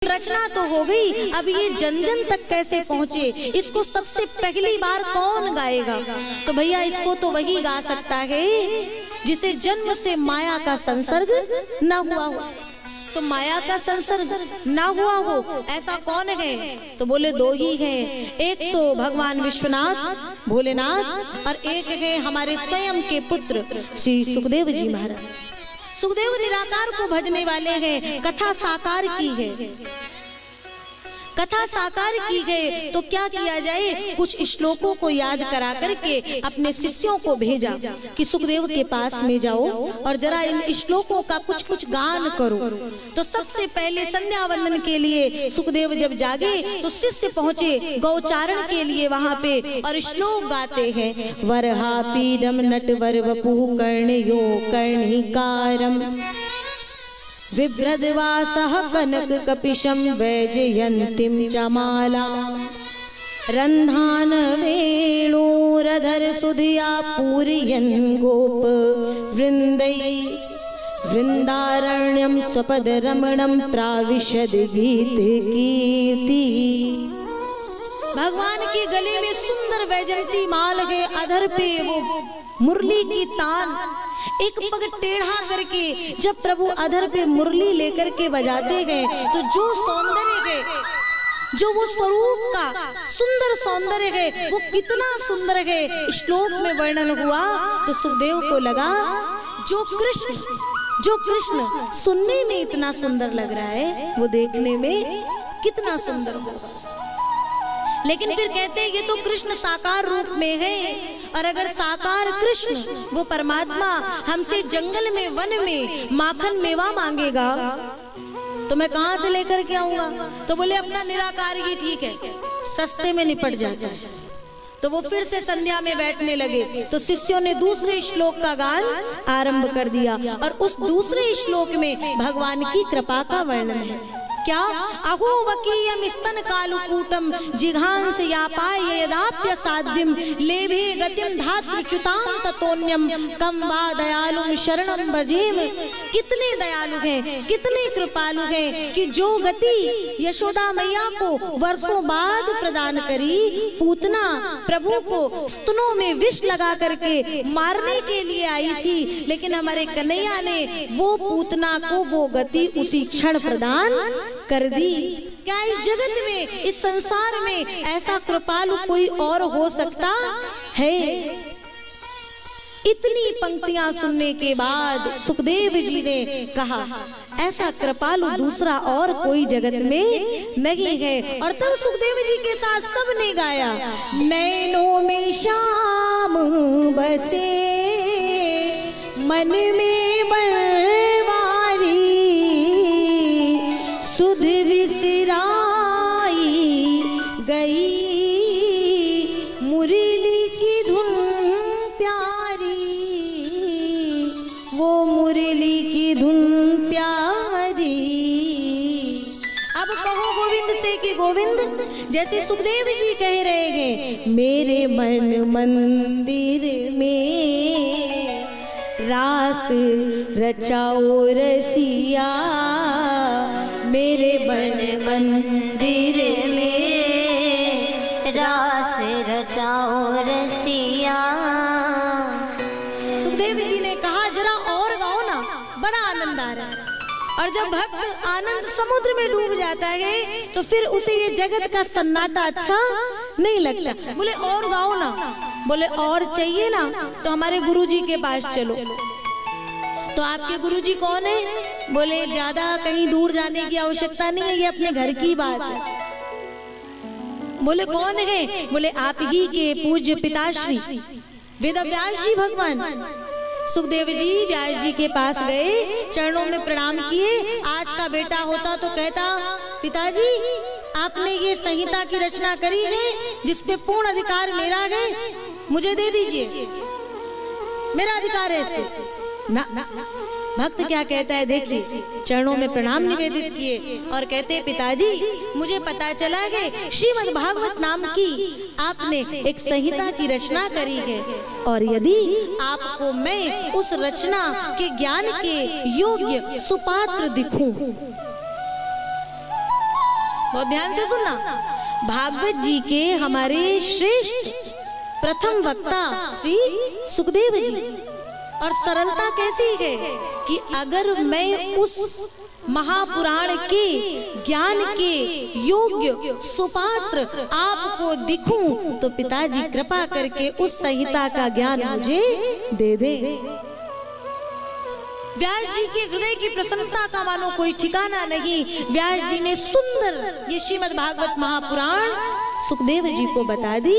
रचना तो हो गई, अब ये जन जन तक कैसे पहुंचे, इसको सबसे पहली बार कौन गाएगा? तो भैया इसको तो वही गा सकता है जिसे जन्म से माया का संसर्ग न हुआ हो। तो माया का संसर्ग ना हुआ हो ऐसा कौन है? तो बोले दो ही हैं, एक तो भगवान विश्वनाथ भोलेनाथ और एक है हमारे स्वयं के पुत्र श्री सुखदेव जी महाराज। सुखदेव निराकार को भजने वाले हैं, कथा साकार की है, कथा साकार की है। तो क्या किया जाए, कुछ श्लोकों को याद करा करके अपने शिष्यों को भेजा कि सुखदेव के पास में जाओ और जरा इन श्लोकों का कुछ कुछ गान करो। तो सबसे पहले संध्या वंदन के लिए सुखदेव जब जागे तो शिष्य पहुंचे गौचारण के लिए वहां पे और श्लोक गाते हैं। वरहापीडम नटवर वपुः कर्णयो कर्णिकारम बिभ्रद्वासः कनक कपिशं वैजयन्तीं च मालां रन्धान वेणुरधर सुधिया पूरयन् गोप वृन्दै वृन्दारण्यं स्वपद रमणं प्राविशद गीत कीर्ति। भगवान के गले में सुंदर वैजयंती माल है, अधर पे वो मुरली की तान, एक पग टेढ़ा करके जब प्रभु अधर पे मुरली लेकर के बजाते हैं तो जो सौंदर्य है, जो वो स्वरूप का सुंदर सौंदर्य है वो कितना सुंदर है श्लोक में वर्णन हुआ। तो सुखदेव को लगा जो कृष्ण सुनने में इतना सुंदर लग रहा है वो देखने में कितना सुंदर होगा। लेकिन फिर कहते हैं ये तो कृष्ण साकार रूप में है, और अगर साकार कृष्ण वो परमात्मा हमसे जंगल में वन में माखन मेवा मांगेगा तो मैं कहां से लेकर के आऊंगा? तो बोले अपना निराकार ही ठीक है, सस्ते में निपट जाता है। तो वो फिर से संध्या में बैठने लगे तो शिष्यों ने दूसरे श्लोक का गान आरंभ कर दिया और उस दूसरे श्लोक में भगवान की कृपा का वर्णन है। क्या? अहो वकीयम स्तन कालुकूटम जिघांस यापाय यदाप्य साध्यम लेभे गतिम धातृच्युताम ततोन्यम कम वा दयालुम शरणम भजेम। कितने दयालु हैं, कितने कृपालु हैं कि जो गति यशोदा मैया को वर्षों बाद प्रदान करी, पूतना प्रभु को स्तनों में विष लगा करके मारने के लिए आई थी, लेकिन हमारे कन्हैया ने वो पूतना को वो गति उसी क्षण प्रदान कर दी। क्या इस जगत में, इस संसार में ऐसा कृपालु कोई और हो सकता है? इतनी पंक्तियां सुनने के बाद सुखदेव जी ने कहा ऐसा कृपालु दूसरा और कोई जगत में नहीं है। और तब सुखदेव जी के साथ सबने गाया, नैनों में श्याम बसे मन में बनवारी सुध विसराई गई मुरली की धुन प्यारी, वो मुरली की धुन प्यारी। अब कहो गोविंद से कि गोविंद, जैसे सुखदेव जी कह रहे हैं मेरे मन मंदिर में रास रचाओ रसिया, मेरे मन मंदिर में रास रचाओ रसिया। सुखदेव जी ने कहा जरा और गाओ ना, बड़ा आनंद आ रहा है। और जब भक्त आनंद समुद्र में डूब जाता है तो फिर उसे ये जगत का सन्नाटा अच्छा नहीं लगता। बोले और गाओ ना, बोले और चाहिए ना तो हमारे गुरुजी के पास चलो। तो आपके गुरुजी कौन है? बोले ज्यादा कहीं दूर जाने की आवश्यकता नहीं है, ये अपने घर की बात है। बोले कौन है? बोले आप ही के पूज्य पिताश्री वेदव्यास जी भगवान। सुखदेव जी व्यास जी के पास गए, चरणों में प्रणाम किए। आज का बेटा होता तो कहता पिताजी आपने ये संहिता की रचना करी है जिसपे पूर्ण अधिकार मेरा है, मुझे दे दीजिए, मेरा अधिकार है इस पे। ना, ना, ना। भक्त क्या कहता है देखिए, चरणों में प्रणाम निवेदित किए और कहते पिताजी मुझे पता चला है श्रीमद् भागवत नाम की आपने एक संहिता की रचना करी है, और यदि आपको मैं उस रचना के ज्ञान के योग्य सुपात्र दिखूं बहुत ध्यान से सुनना। भागवत जी के हमारे श्रेष्ठ प्रथम वक्ता श्री सुखदेव जी, और सरलता कैसी है कि अगर मैं उस महापुराण के ज्ञान के योग्य सुपात्र आपको दिखूं तो पिताजी कृपा करके उस संहिता का ज्ञान मुझे दे दे। व्यास जी के हृदय की प्रसन्नता का मानो कोई ठिकाना नहीं। व्यास जी ने सुंदर ये श्रीमद् भागवत महापुराण सुखदेव जी को बता दी।